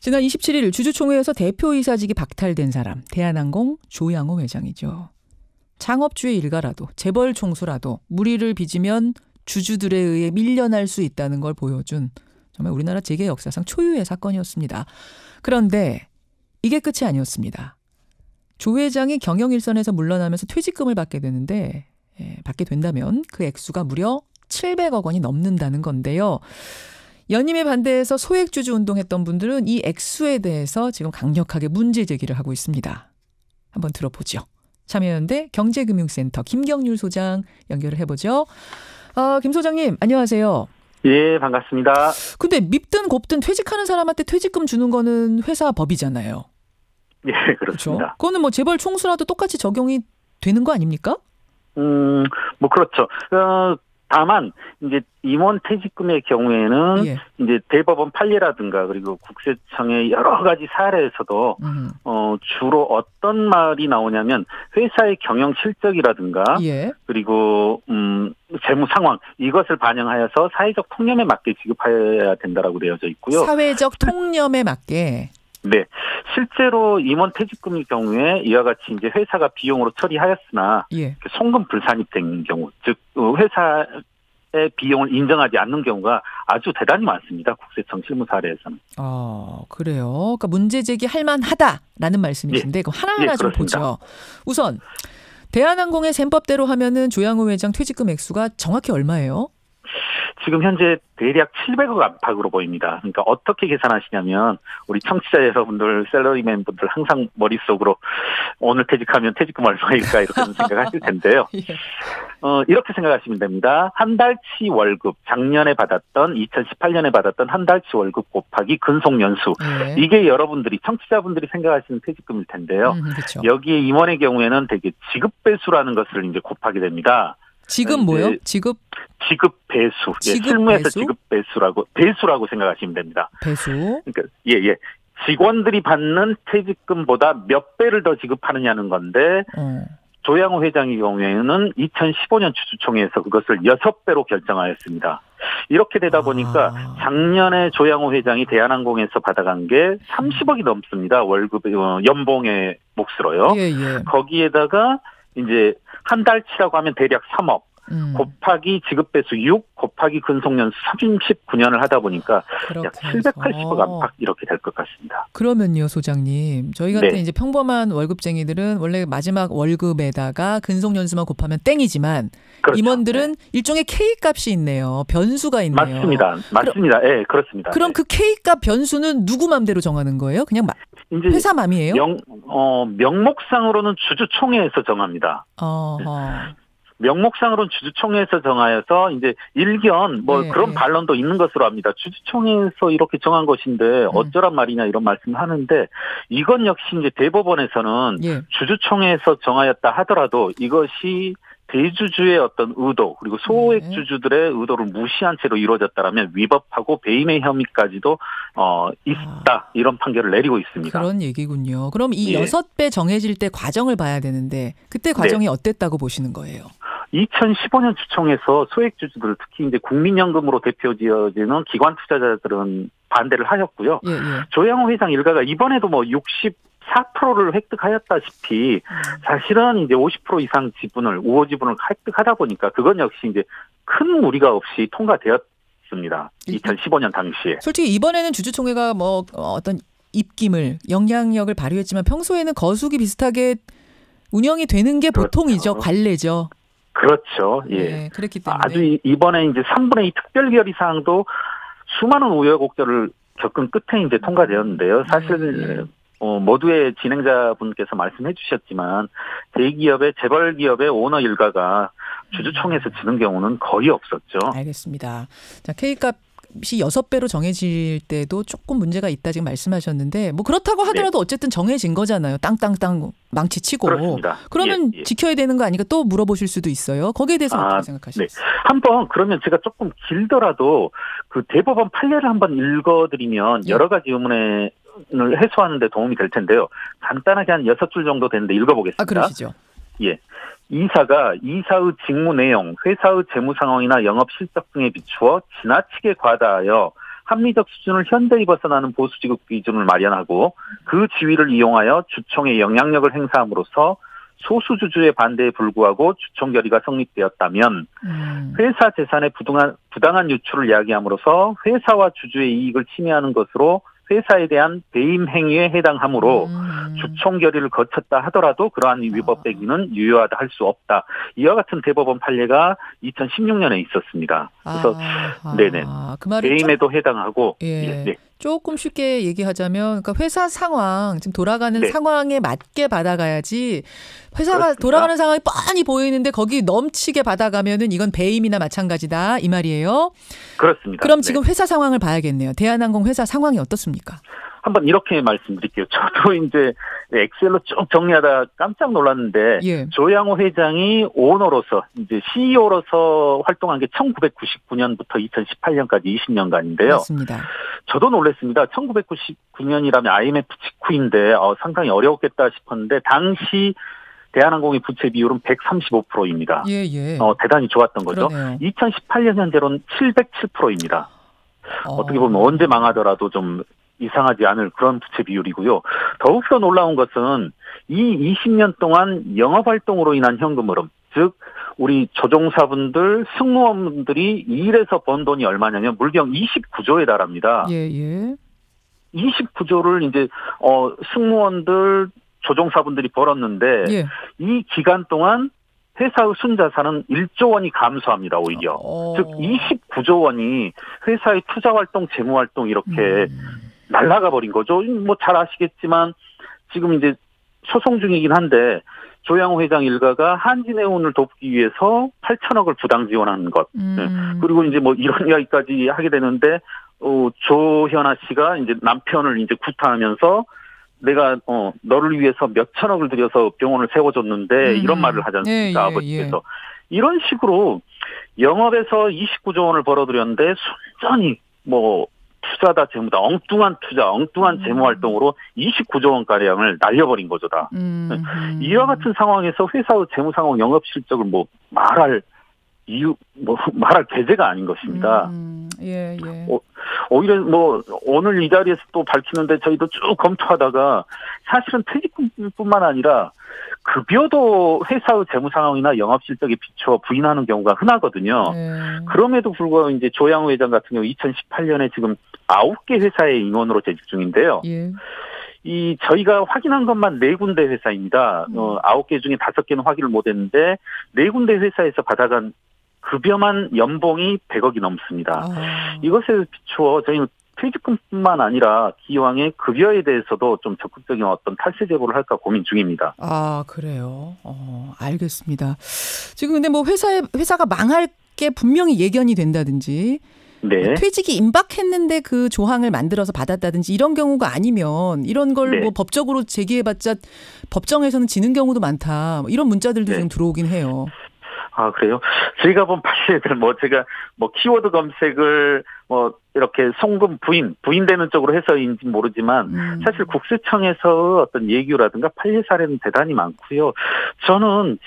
지난 27일 주주총회에서 대표이사직이 박탈된 사람, 대한항공 조양호 회장이죠. 창업주의 일가라도 재벌 총수라도 무리를 빚으면 주주들에 의해 밀려날 수 있다는 걸 보여준 정말 우리나라 재계 역사상 초유의 사건이었습니다. 그런데 이게 끝이 아니었습니다. 조 회장이 경영 일선에서 물러나면서 퇴직금을 받게 되는데 받게 된다면 그 액수가 무려 700억 원이 넘는다는 건데요. 연임에 반대해서 소액주주 운동했던 분들은 이 액수에 대해서 지금 강력하게 문제 제기를 하고 있습니다. 한번 들어보죠. 참여연대 경제금융센터 김경률 소장 연결을 해보죠. 김 소장님 안녕하세요. 예, 반갑습니다. 근데 밉든 곱든 퇴직하는 사람한테 퇴직금 주는 거는 회사 법이잖아요. 예, 그렇습니다. 그렇죠? 그거는 뭐 재벌 총수라도 똑같이 적용이 되는 거 아닙니까? 뭐 그렇죠. 다만 이제 임원 퇴직금의 경우에는 이제 대법원 판례라든가 그리고 국세청의 여러 가지 사례에서도 주로 어떤 말이 나오냐면 회사의 경영 실적이라든가 그리고 재무 상황 이것을 반영하여서 사회적 통념에 맞게 지급해야 된다라고 되어져 있고요. 사회적 통념에 맞게. 네, 실제로 임원 퇴직금의 경우에 이와 같이 이제 회사가 비용으로 처리하였으나 송금 불산입된 경우, 즉 회사의 비용을 인정하지 않는 경우가 아주 대단히 많습니다. 국세청 실무 사례에서는. 그래요. 그러니까 문제 제기할 만하다라는 말씀이신데 그럼 하나하나 좀 보죠. 우선 대한항공의 셈법대로 하면은 조양호 회장 퇴직금 액수가 정확히 얼마예요? 지금 현재 대략 700억 안팎으로 보입니다. 그러니까 어떻게 계산하시냐면 우리 청취자 여러분들, 셀러리맨 분들 항상 머릿속으로 오늘 퇴직하면 퇴직금 얼마일까 이렇게 생각하실 텐데요. 이렇게 생각하시면 됩니다. 한 달치 월급, 작년에 받았던 2018년에 받았던 한 달치 월급 곱하기 근속연수. 이게 여러분들이 청취자분들이 생각하시는 퇴직금일 텐데요. 그렇죠. 여기에 임원의 경우에는 되게 지급배수라는 것을 이제 곱하게 됩니다. 지급 뭐요? 지급 배수. 실무에서 지급 배수라고 생각하시면 됩니다. 배수. 그러니까 직원들이 받는 퇴직금보다 몇 배를 더 지급하느냐는 건데 조양호 회장의 경우에는 2015년 주주총회에서 그것을 6배로 결정하였습니다. 이렇게 되다 보니까 작년에 조양호 회장이 대한항공에서 받아간 게 30억이 넘습니다. 월급 연봉의 몫으로요. 거기에다가 이제 한 달치라고 하면 대략 3억 곱하기 지급배수 6 곱하기 근속연수 39년을 하다 보니까 약 780억 안팎 이렇게 될 것 같습니다. 그러면요, 소장님. 저희 같은 이제 평범한 월급쟁이들은 원래 마지막 월급에다가 근속연수만 곱하면 땡이지만 임원들은 일종의 K값이 있네요. 변수가 있네요. 맞습니다. 그렇습니다. 그럼 그 K값 변수는 누구 맘대로 정하는 거예요? 그냥 회사 맘이에요? 명목상으로는 주주총회에서 정합니다. 명목상으로는 주주총회에서 정하여서 이제 일견 그런 반론도 있는 것으로 압니다. 주주총회에서 이렇게 정한 것인데 어쩌란 말이냐 이런 말씀을 하는데 이건 역시 이제 대법원에서는 주주총회에서 정하였다 하더라도 이것이 대주주의 어떤 의도 그리고 소액주주들의 의도를 무시한 채로 이루어졌다라면 위법하고 배임의 혐의까지도 있다 이런 판결을 내리고 있습니다. 그런 얘기군요. 그럼 이 6배 정해질 때 과정을 봐야 되는데 그때 과정이 어땠다고 보시는 거예요? 2015년 주총에서 소액주주들 특히 이제 국민연금으로 대표지어지는 기관 투자자들은 반대를 하셨고요. 조양호 회장 일가가 이번에도 4%를 획득하였다시피 사실은 이제 50% 이상 지분을 우호 지분을 획득하다 보니까 그건 역시 이제 큰 무리가 없이 통과되었습니다. 2015년 당시에. 솔직히 이번에는 주주총회가 어떤 입김을 영향력을 발휘했지만 평소에는 거수기 비슷하게 운영이 되는 게 보통이죠. 관례죠. 그렇죠. 그렇기 때문에 아주 이번에 이제 3분의 2 특별 결의 사항도 수많은 우여곡절을 겪은 끝에 이제 통과되었는데요. 사실 모두의 진행자분께서 말씀해 주셨지만 대기업의 재벌 기업의 오너 일가가 주주총회에서 지는 경우는 거의 없었죠. 알겠습니다. 자, K값이 6배로 정해질 때도 조금 문제가 있다 지금 말씀하셨는데 그렇다고 하더라도 어쨌든 정해진 거잖아요. 땅땅땅 망치치고. 그렇습니다. 그러면 지켜야 되는 거 아닌가 또 물어보실 수도 있어요. 거기에 대해서 어떻게 생각하시나요? 한번 그러면 제가 조금 길더라도 그 대법원 판례를 한번 읽어드리면 여러 가지 의문을 해소하는 데 도움이 될 텐데요. 간단하게 한 6줄 정도 되는데 읽어보겠습니다. 그러시죠. 이사가 이사의 직무 내용, 회사의 재무 상황이나 영업 실적 등에 비추어 지나치게 과다하여 합리적 수준을 현저히 벗어나는 보수지급 기준을 마련하고 그 지위를 이용하여 주총에 영향력을 행사함으로써 소수주주의 반대에 불구하고 주총 결의가 성립되었다면 회사 재산의 부당한 유출을 야기함으로써 회사와 주주의 이익을 침해하는 것으로 회사에 대한 배임 행위에 해당하므로 주총 결의를 거쳤다 하더라도 그러한 위법 행위는 유효하다 할 수 없다. 이와 같은 대법원 판례가 2016년에 있었습니다. 그래서 네네 그 말은 배임에도 해당하고 예. 네. 조금 쉽게 얘기하자면 그러니까 회사 상황 지금 돌아가는 네. 상황에 맞게 받아가야지 회사가 그렇습니다. 돌아가는 상황이 뻔히 보이는데 거기 넘치게 받아가면은 이건 배임이나 마찬가지다 이 말이에요. 그렇습니다. 그럼 지금 회사 상황을 봐야겠네요. 대한항공 회사 상황이 어떻습니까? 한번 이렇게 말씀드릴게요. 저도 이제 엑셀로 쭉 정리하다 깜짝 놀랐는데 예. 조양호 회장이 오너로서 이제 CEO로서 활동한 게 1999년부터 2018년까지 20년간인데요. 맞습니다. 저도 놀랐습니다. 1999년이라면 IMF 직후인데 상당히 어려웠겠다 싶었는데 당시 대한항공의 부채 비율은 135%입니다. 예, 예. 대단히 좋았던 거죠. 그러네요. 2018년 현재로는 707%입니다. 어떻게 보면 언제 망하더라도 좀 이상하지 않을 그런 부채 비율이고요. 더욱더 놀라운 것은 이 20년 동안 영업활동으로 인한 현금 흐름, 즉 우리 조종사분들, 승무원분들이 일해서 번 돈이 얼마냐면 물경 29조에 달합니다. 예, 예. 29조를 이제 승무원들, 조종사분들이 벌었는데 예. 이 기간 동안 회사의 순자산은 1조 원이 감소합니다, 오히려. 즉 29조 원이 회사의 투자활동, 재무활동 이렇게 날아가 버린 거죠. 뭐 잘 아시겠지만 지금 이제 소송 중이긴 한데 조양호 회장 일가가 한진해운을 돕기 위해서 8천억을 부당 지원한 것. 그리고 이제 뭐 이런 이야기까지 하게 되는데 조현아 씨가 이제 남편을 이제 구타하면서 내가 너를 위해서 몇 천억을 들여서 병원을 세워줬는데 이런 말을 하지 않습니까? 예, 예, 아버지께서. 이런 식으로 영업에서 29조 원을 벌어들였는데 순전히 뭐 투자다 재무다 엉뚱한 투자, 엉뚱한 재무활동으로 29조 원가량을 날려버린 거죠 다. 이와 같은 상황에서 회사의 재무상황 영업실적을 뭐 말할 이유, 말할 계제가 아닌 것입니다. 예, 예. 오히려 뭐 오늘 이 자리에서 또 밝히는데 저희도 쭉 검토하다가 사실은 퇴직금뿐만 아니라 급여도 회사의 재무 상황이나 영업 실적에 비추어 부인하는 경우가 흔하거든요. 그럼에도 불구하고 이제 조양호 회장 같은 경우 2018년에 지금 9개 회사의 임원으로 재직 중인데요. 예. 저희가 확인한 것만 4군데 회사입니다. 9개 중에 5개는 확인을 못했는데 4군데 회사에서 받아간 급여만 연봉이 100억이 넘습니다. 이것에 비추어 저희는 퇴직금뿐만 아니라 기왕의 급여에 대해서도 좀 적극적인 어떤 탈세 제보를 할까 고민 중입니다. 아, 그래요. 알겠습니다. 지금 근데 뭐 회사가 망할 게 분명히 예견이 된다든지 네. 퇴직이 임박했는데 그 조항을 만들어서 받았다든지 이런 경우가 아니면 이런 걸 네. 뭐 법적으로 제기해봤자 법정에서는 지는 경우도 많다. 이런 문자들도 네. 좀 들어오긴 해요. 아, 그래요? 저희가 본 판례들, 제가 키워드 검색을 이렇게 송금 부인되는 쪽으로 해서인지 모르지만, 사실 국세청에서 어떤 예규라든가 판례 사례는 대단히 많고요. 저는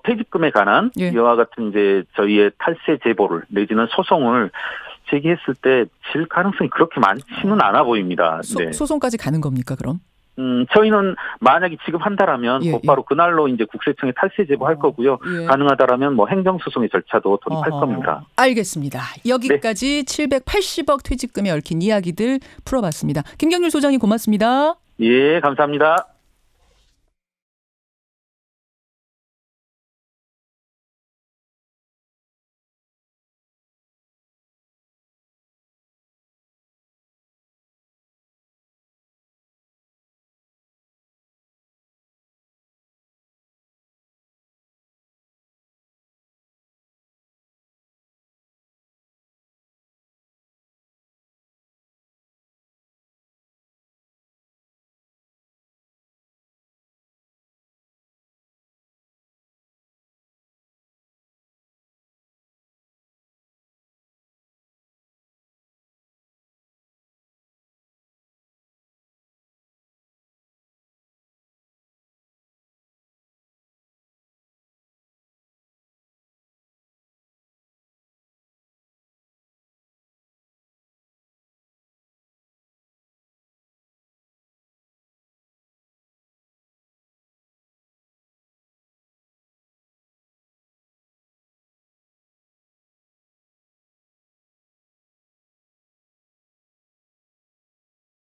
퇴직금에 관한 예. 이와 같은 이제 저희의 탈세 제보를 내지는 소송을 제기했을 때 질 가능성이 그렇게 많지는 않아 보입니다. 네. 소송까지 가는 겁니까, 그럼? 저희는 만약에 지급한다라면 예, 곧바로 그날로 이제 국세청에 탈세 제보할 거고요. 예. 가능하다라면 행정소송의 절차도 돌입할 겁니다. 알겠습니다. 여기까지 780억 퇴직금에 얽힌 이야기들 풀어봤습니다. 김경률 소장님 고맙습니다. 예, 감사합니다.